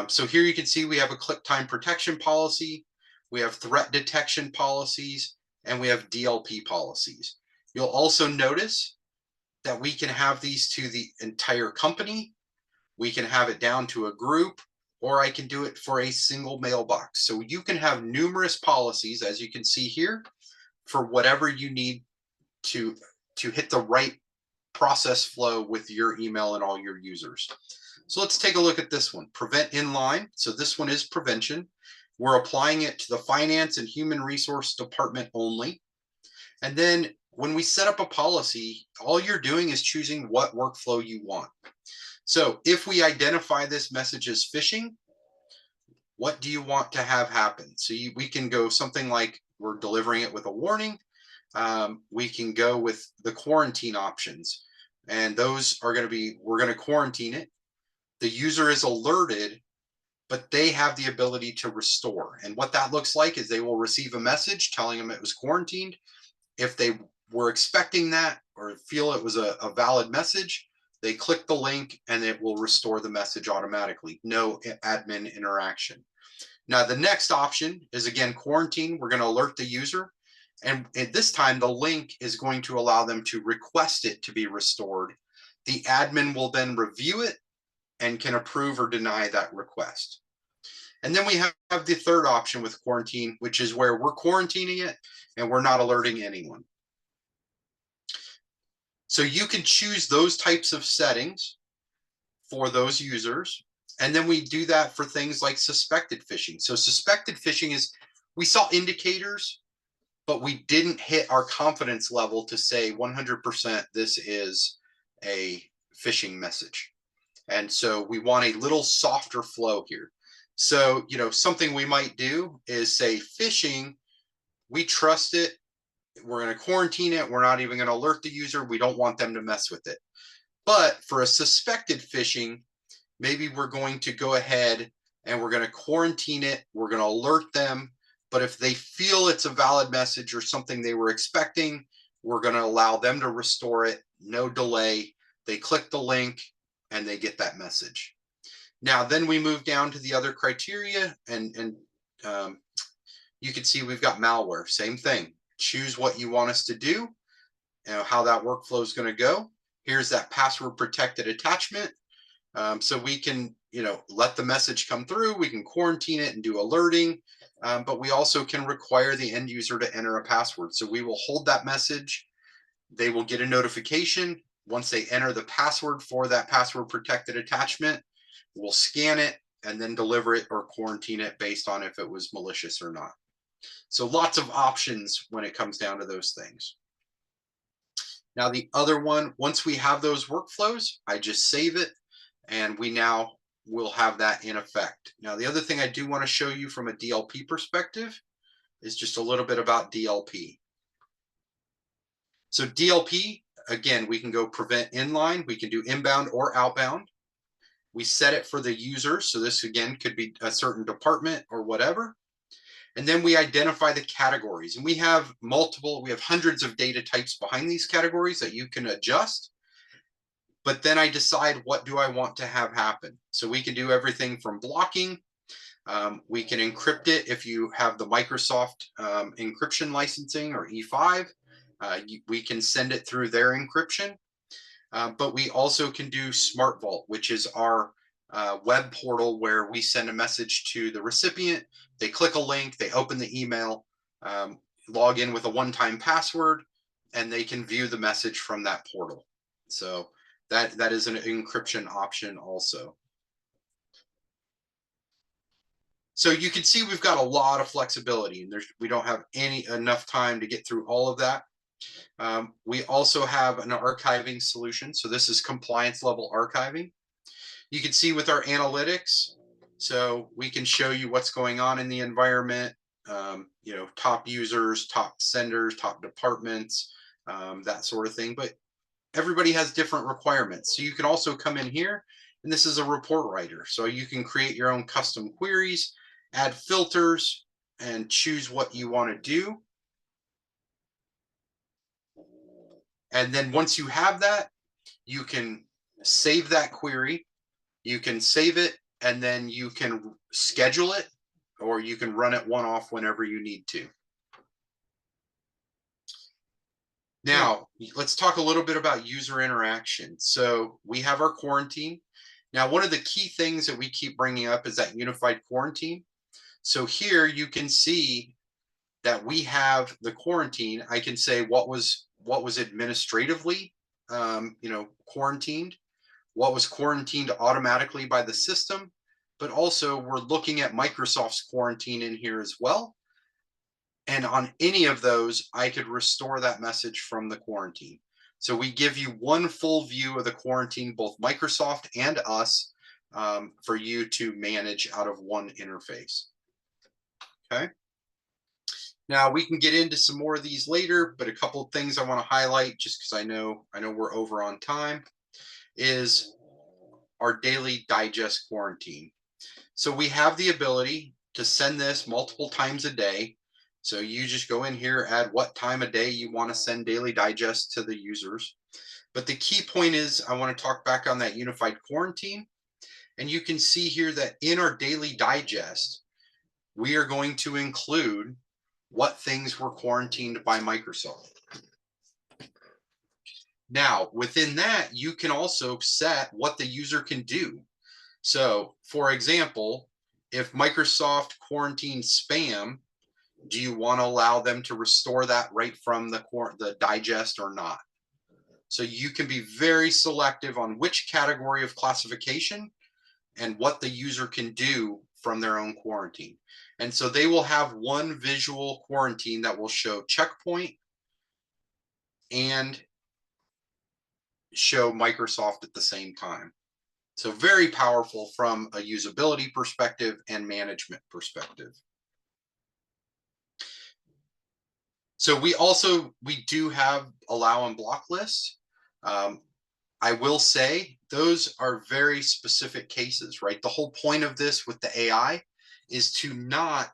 So here you can see we have a click time protection policy, we have threat detection policies, and we have DLP policies. You'll also notice that we can have these to the entire company. We can have it down to a group, or I can do it for a single mailbox. So you can have numerous policies, as you can see here, for whatever you need to hit the right process flow with your email and all your users. So let's take a look at this one, prevent inline. So this one is prevention. We're applying it to the finance and human resource department only. And then when we set up a policy, all you're doing is choosing what workflow you want. So if we identify this message as phishing, what do you want to have happen? So we can go something like we're delivering it with a warning. We can go with the quarantine options, and those are going to be, we're going to quarantine it. The user is alerted, but they have the ability to restore. And what that looks like is they will receive a message telling them it was quarantined. If they were expecting that, or feel it was a valid message, they click the link and it will restore the message automatically. No admin interaction. Now, the next option is again quarantine. We're going to alert the user. And at this time, the link is going to allow them to request it to be restored. The admin will then review it and can approve or deny that request. And then we have the third option with quarantine, which is where we're quarantining it and we're not alerting anyone. So you can choose those types of settings for those users. And then we do that for things like suspected phishing. So suspected phishing is, we saw indicators, but we didn't hit our confidence level to say 100% this is a phishing message. And so we want a little softer flow here. So, you know, something we might do is say phishing, we trust it. We're going to quarantine it. We're not even going to alert the user. We don't want them to mess with it. But for a suspected phishing, maybe we're going to go ahead and we're going to quarantine it. We're going to alert them. But if they feel it's a valid message or something they were expecting, we're going to allow them to restore it. No delay. They click the link and they get that message. Now, then we move down to the other criteria, and you can see we've got malware. Same thing. Choose what you want us to do, how that workflow is going to go. Here's that password protected attachment. So we can, you know, let the message come through. We can quarantine it and do alerting, but we also can require the end user to enter a password. So we will hold that message. They will get a notification once they enter the password for that password protected attachment. We'll scan it and then deliver it or quarantine it based on if it was malicious or not. So lots of options when it comes down to those things. Now, the other one, once we have those workflows, I just save it and we now will have that in effect. Now, the other thing I do want to show you from a DLP perspective is just a little bit about DLP. So DLP, again, we can go prevent inline, we can do inbound or outbound. We set it for the user. So this again could be a certain department or whatever. And then we identify the categories, and we have hundreds of data types behind these categories that you can adjust. But then I decide, what do I want to have happen? So we can do everything from blocking. We can encrypt it if you have the Microsoft encryption licensing or E5. We can send it through their encryption. But we also can do Smart Vault, which is our web portal where we send a message to the recipient. They click a link, they open the email, log in with a one-time password, and they can view the message from that portal. So that is an encryption option also. So you can see we've got a lot of flexibility, and we don't have enough time to get through all of that. We also have an archiving solution. So this is compliance level archiving. You can see with our analytics, so we can show you what's going on in the environment, you know, top users, top senders, top departments, that sort of thing. But everybody has different requirements. So you can also come in here, and this is a report writer. So you can create your own custom queries, add filters, and choose what you want to do. And then once you have that, you can save that query. You can save it, and then you can schedule it, or you can run it one-off whenever you need to. Now, let's talk a little bit about user interaction. So we have our quarantine. Now, one of the key things that we keep bringing up is that unified quarantine. So here you can see that we have the quarantine. I can say what was administratively, you know, quarantined, what was quarantined automatically by the system, but also we're looking at Microsoft's quarantine in here as well. And on any of those, I could restore that message from the quarantine. So we give you one full view of the quarantine, both Microsoft and us, for you to manage out of one interface. Okay. Now we can get into some more of these later, but a couple of things I want to highlight, just because I know we're over on time, is our daily digest quarantine. So we have the ability to send this multiple times a day. So you just go in here, add what time of day you want to send daily digest to the users. But the key point is I want to talk back on that unified quarantine. And you can see here that in our daily digest, we are going to include what things were quarantined by Microsoft. Now, within that, you can also set what the user can do. So, for example, if Microsoft quarantines spam, do you want to allow them to restore that right from the digest or not? So you can be very selective on which category of classification and what the user can do from their own quarantine. And so they will have one visual quarantine that will show checkpoint and show Microsoft at the same time. So very powerful from a usability perspective and management perspective. So we do have allow and block lists. I will say those are very specific cases, right? The whole point of this with the AI is to not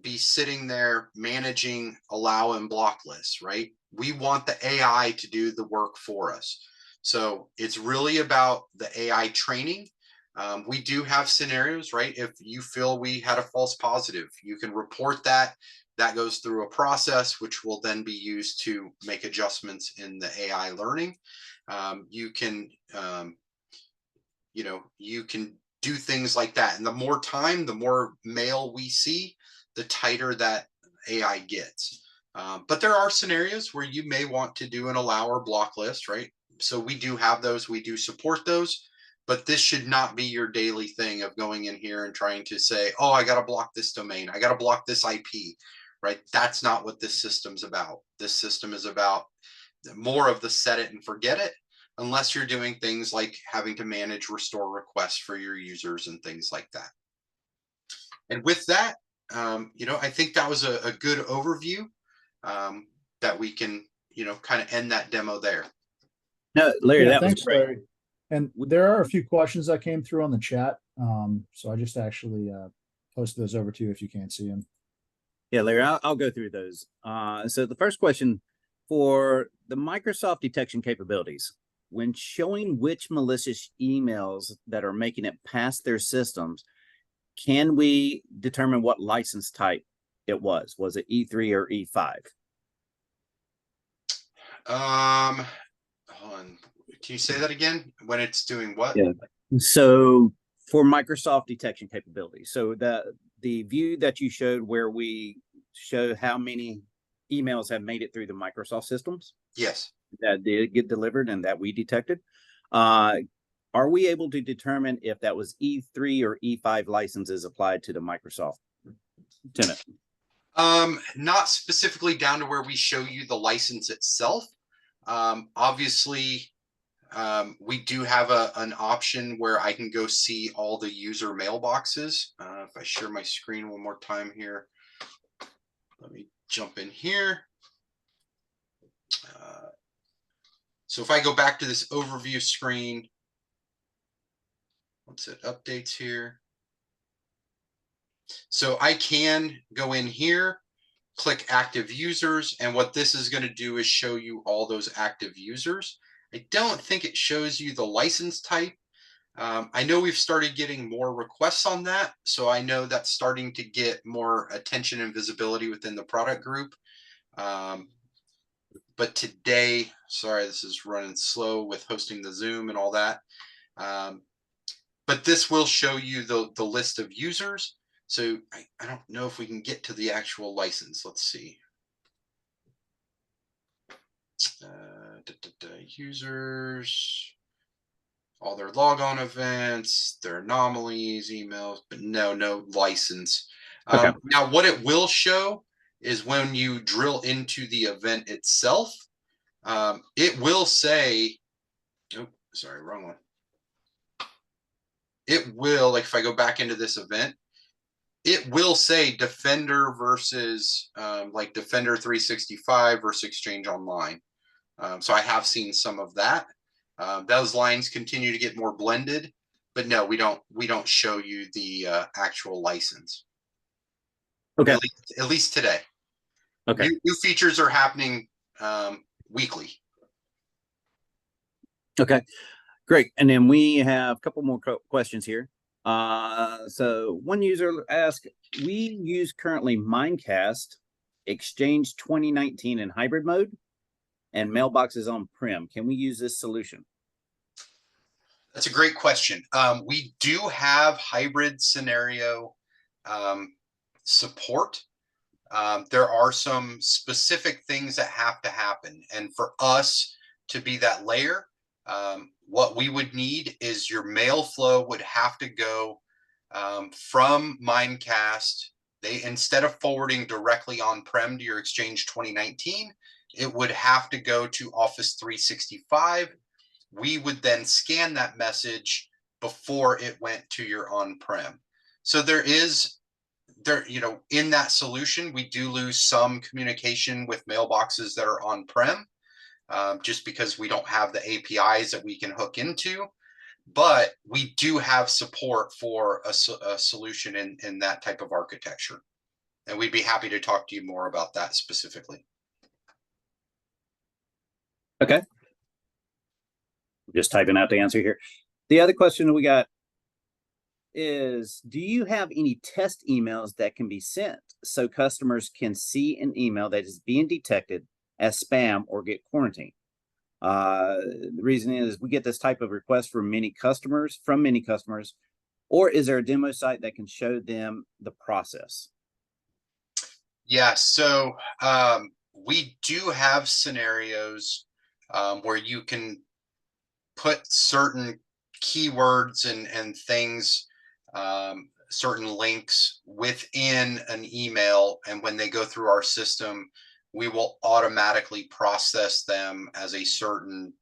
be sitting there managing allow and block lists, right? We want the AI to do the work for us. So it's really about the AI training. We do have scenarios, right? If you feel we had a false positive, you can report that. That goes through a process, which will then be used to make adjustments in the AI learning. You can do things like that. And the more time, the more mail we see, the tighter that AI gets. But there are scenarios where you may want to do an allow or block list, right? So we do have those, we do support those, but this should not be your daily thing of going in here and trying to say, oh, I got to block this domain, I got to block this IP, right? That's not what this system's about. This system is about more of the set it and forget it, unless you're doing things like having to manage restore requests for your users and things like that. And with that, I think that was a good overview that we can, kind of end that demo there. No, Larry, Yeah, that was thanks, great. Larry. And there are a few questions that came through on the chat. So I just actually posted those over to you if you can't see them. Yeah, Larry, I'll go through those. So the first question, for the Microsoft detection capabilities, when showing which malicious emails that are making it past their systems, can we determine what license type it was? Was it E3 or E5? Hold on. Can you say that again? When it's doing what? Yeah. So for Microsoft detection capabilities, so the view that you showed where we show how many emails have made it through the Microsoft systems, yes, that did get delivered and that we detected, are we able to determine if that was E3 or E5 licenses applied to the Microsoft tenant? Not specifically down to where we show you the license itself. Obviously, we do have an option where I can go see all the user mailboxes. If I share my screen one more time here, let me jump in here. So if I go back to this overview screen, once it updates here, so I can go in here, click active users, and what this is going to do is show you all those active users. I don't think it shows you the license type. I know we've started getting more requests on that, so I know that's starting to get more attention and visibility within the product group. But today, sorry, this is running slow with hosting the Zoom and all that. But this will show you the list of users. So I don't know if we can get to the actual license. Let's see. Users, all their logon events, their anomalies, emails, but no license. Okay. Now, what it will show is when you drill into the event itself, it will say, oh, sorry, wrong one. It will, like if I go back into this event, it will say Defender versus like Defender 365 versus Exchange Online. So I have seen some of that. Those lines continue to get more blended, but no, we don't show you the actual license. Okay. At least today. Okay. New features are happening weekly. Okay, great. And then we have a couple more questions here. So one user asked, we use currently Mimecast, Exchange 2019 in hybrid mode, and mailboxes on-prem. Can we use this solution? That's a great question. We do have hybrid scenario support. There are some specific things that have to happen. And for us to be that layer, what we would need is your mail flow would have to go from Mimecast. Instead of forwarding directly on-prem to your Exchange 2019, it would have to go to Office 365. We would then scan that message before it went to your on-prem. So in that solution, we do lose some communication with mailboxes that are on-prem, just because we don't have the APIs that we can hook into. But we do have support for a solution in that type of architecture. And we'd be happy to talk to you more about that specifically. Okay. Just typing out the answer here. The other question we got is, do you have any test emails that can be sent so customers can see an email that is being detected as spam or get quarantined? The reason is we get this type of request from many customers, or is there a demo site that can show them the process? Yeah, so we do have scenarios where you can put certain keywords and things, certain links within an email, and when they go through our system, we will automatically process them as a certain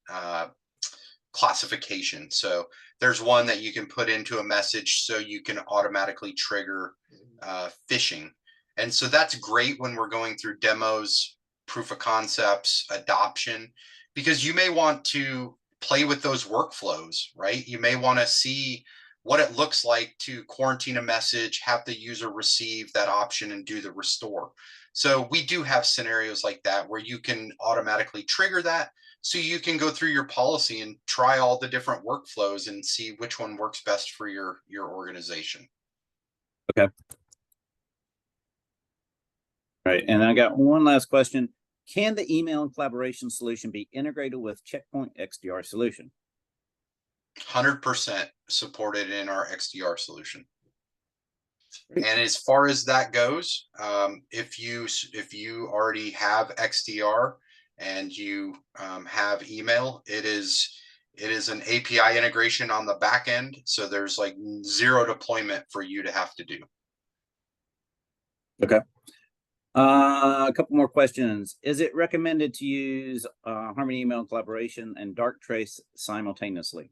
classification. So there's one that you can put into a message so you can automatically trigger phishing. And so that's great when we're going through demos, proof of concepts, adoption, because you may want to play with those workflows, right? You may want to see what it looks like to quarantine a message, have the user receive that option and do the restore. So we do have scenarios like that where you can automatically trigger that. So you can go through your policy and try all the different workflows and see which one works best for your organization. Okay. All right, and I got one last question. Can the email and collaboration solution be integrated with Checkpoint XDR solution? 100% supported in our XDR solution. And as far as that goes, if you already have XDR and you have email, it is an API integration on the back end. So there's like zero deployment for you to have to do. Okay. A couple more questions. Is it recommended to use Harmony Email Collaboration and Darktrace simultaneously?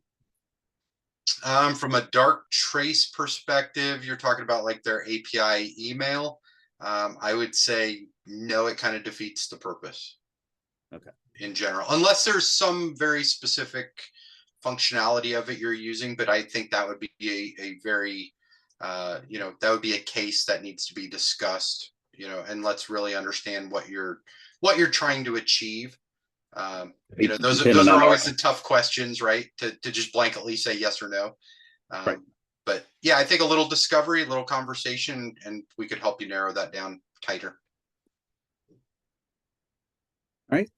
From a Darktrace perspective, you're talking about like their API email. I would say no, it kind of defeats the purpose. Okay. In general, unless there's some very specific functionality of it you're using, but I think that would be a very, that would be a case that needs to be discussed, and let's really understand what you're trying to achieve. Those are always the tough questions, right? To just blanketly say yes or no. Right. But yeah, I think a little discovery, a little conversation, and we could help you narrow that down tighter. All right.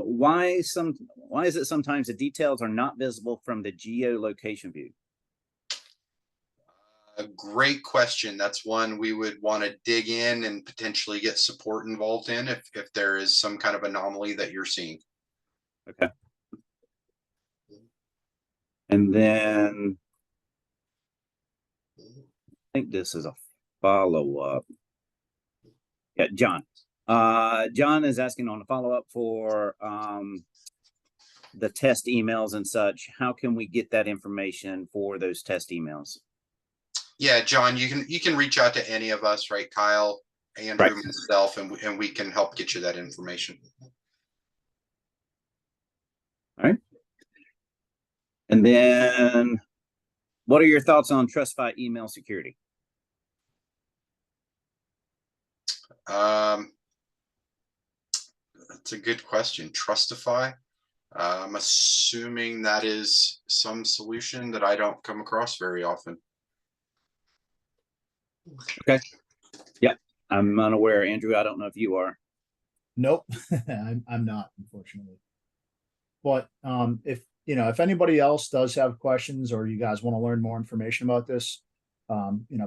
Why is it sometimes the details are not visible from the geolocation view? A great question. That's one we would want to dig in and potentially get support involved in if there is some kind of anomaly that you're seeing. Okay. And then I think this is a follow-up. Yeah, John. John is asking on a follow-up for the test emails and such. How can we get that information for those test emails? Yeah, John, you can reach out to any of us, right? Kyle, Andrew, right. Myself, and we can help get you that information. All right. And then what are your thoughts on TrustFi email security? That's a good question. Trustify. I'm assuming that is some solution that I don't come across very often. I'm unaware, Andrew. I don't know if you are. Nope, I'm not, unfortunately. But if if anybody else does have questions or you guys want to learn more information about this,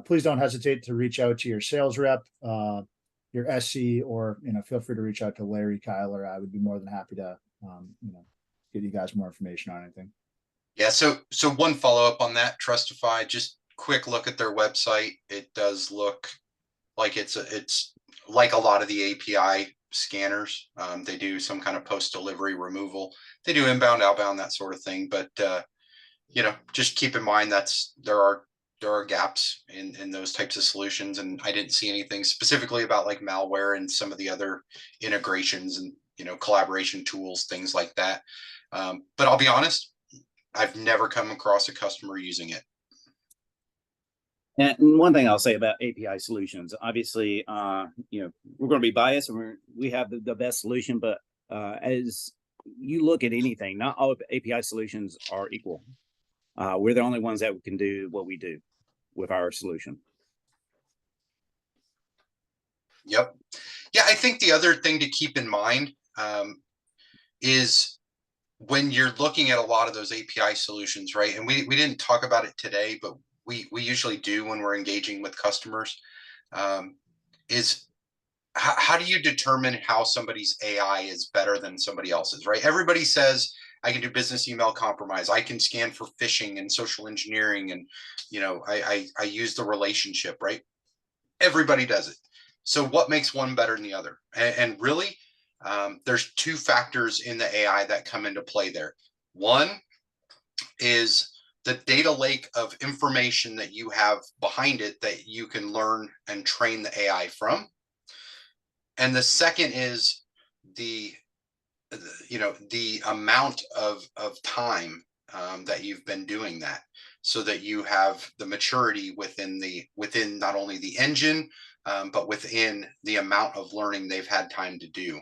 please don't hesitate to reach out to your sales rep, your SC, or feel free to reach out to Larry Kyler. I would be more than happy to get you guys more information on anything. Yeah, so one follow-up on that, Trustify, just quick look at their website. It does look like it's like a lot of the API scanners. They do some kind of post-delivery removal. They do inbound, outbound, that sort of thing. But just keep in mind there are gaps in those types of solutions, and I didn't see anything specifically about like malware and some of the other integrations and collaboration tools, things like that. But I'll be honest, I've never come across a customer using it. And one thing I'll say about API solutions, obviously, we're going to be biased and we have the best solution, but as you look at anything, not all API solutions are equal. We're the only ones that can do what we do with our solution. Yep. Yeah, I think the other thing to keep in mind is when you're looking at a lot of those API solutions, right? And we didn't talk about it today, but we usually do when we're engaging with customers, is how do you determine how somebody's AI is better than somebody else's, right? Everybody says, I can do business email compromise. I can scan for phishing and social engineering. And, I use the relationship, right? Everybody does it. So what makes one better than the other? And really, there's two factors in the AI that come into play there. One is the data lake of information that you have behind it that you can learn and train the AI from. And the second is the amount of time that you've been doing that, so that you have the maturity within not only the engine, but within the amount of learning they've had time to do.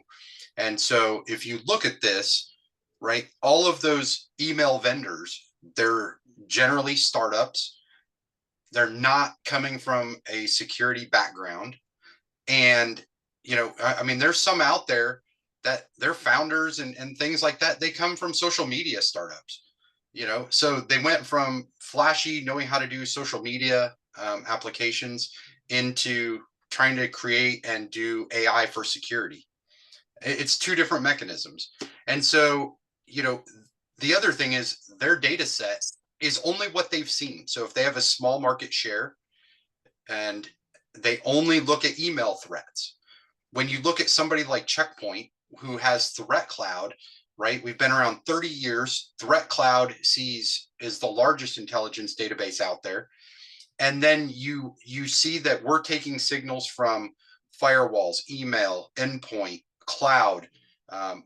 And so if you look at this, right, all of those email vendors, they're generally startups. They're not coming from a security background. And, there's some out there that they're founders and things like that. They come from social media startups, so they went from flashy, knowing how to do social media applications, into trying to create and do AI for security. It's two different mechanisms. And so, the other thing is their data set is only what they've seen. So if they have a small market share and they only look at email threats, when you look at somebody like Checkpoint, who has Threat Cloud, right? We've been around 30 years. Threat Cloud is the largest intelligence database out there. And then you see that we're taking signals from firewalls, email, endpoint, cloud,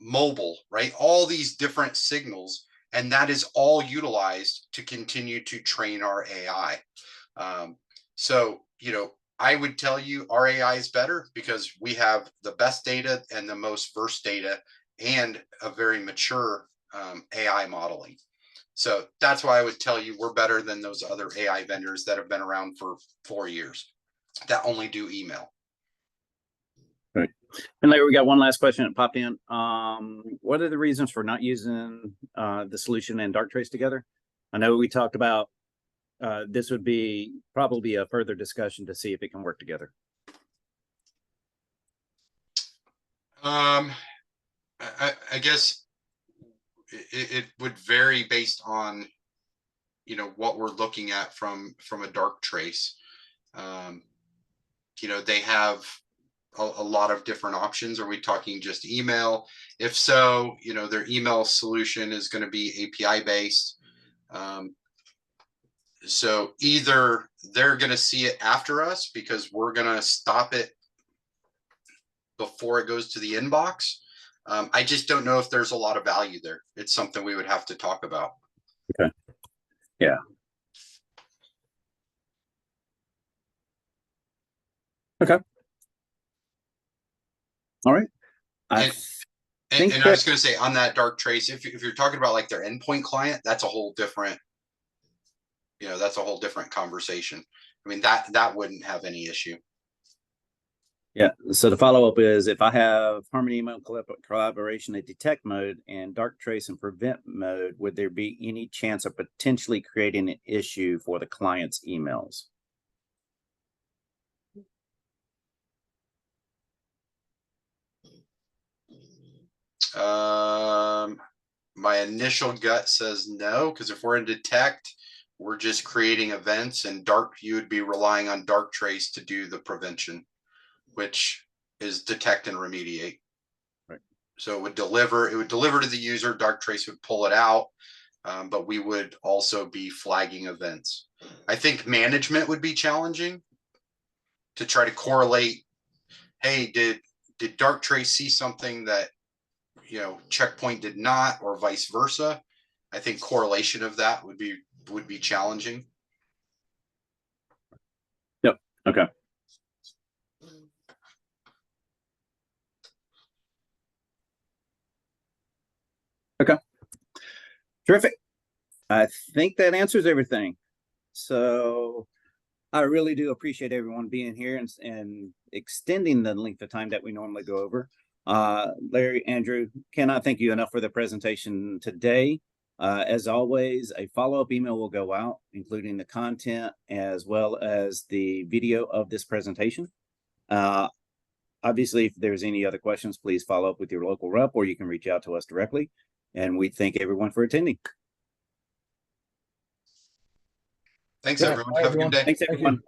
mobile, right? All these different signals, and that is all utilized to continue to train our AI. So, I would tell you our AI is better because we have the best data and the most versed data and a very mature AI modeling. So that's why I would tell you we're better than those other AI vendors that have been around for 4 years that only do email. Right. And Larry, we got one last question that popped in. What are the reasons for not using the solution and Darktrace together? I know we talked about this would be probably a further discussion to see if it can work together. I guess it would vary based on what we're looking at from a Darktrace. They have a lot of different options. Are we talking just email? If so, their email solution is going to be API based. So either they're going to see it after us because we're going to stop it before it goes to the inbox. I just don't know if there's a lot of value there. It's something we would have to talk about. Okay. Yeah. Okay. All right. I And- think And I was going to say on that Darktrace, if you're talking about like their endpoint client, that's a whole different, that's a whole different conversation. I mean, that wouldn't have any issue. Yeah. So the follow up is if I have Harmony Email Collaboration at detect mode and Darktrace and prevent mode, would there be any chance of potentially creating an issue for the client's emails? My initial gut says no, because if we're in detect, we're just creating events, and you would be relying on Darktrace to do the prevention, which is detect and remediate. Right. So it would deliver to the user, Darktrace would pull it out, but we would also be flagging events. I think management would be challenging to try to correlate, hey, did Darktrace see something that Checkpoint did not, or vice versa? I think correlation of that would be challenging. Yep. Okay. Okay. Terrific. I think that answers everything. So I really do appreciate everyone being here and extending the length of time that we normally go over. Larry, Andrew, cannot thank you enough for the presentation today. As always, a follow-up email will go out, including the content as well as the video of this presentation. Obviously, if there's any other questions, please follow up with your local rep, or you can reach out to us directly. And we thank everyone for attending. Thanks, Yeah, everyone. bye, Have a good everyone. day. Thanks, Thank you. everyone.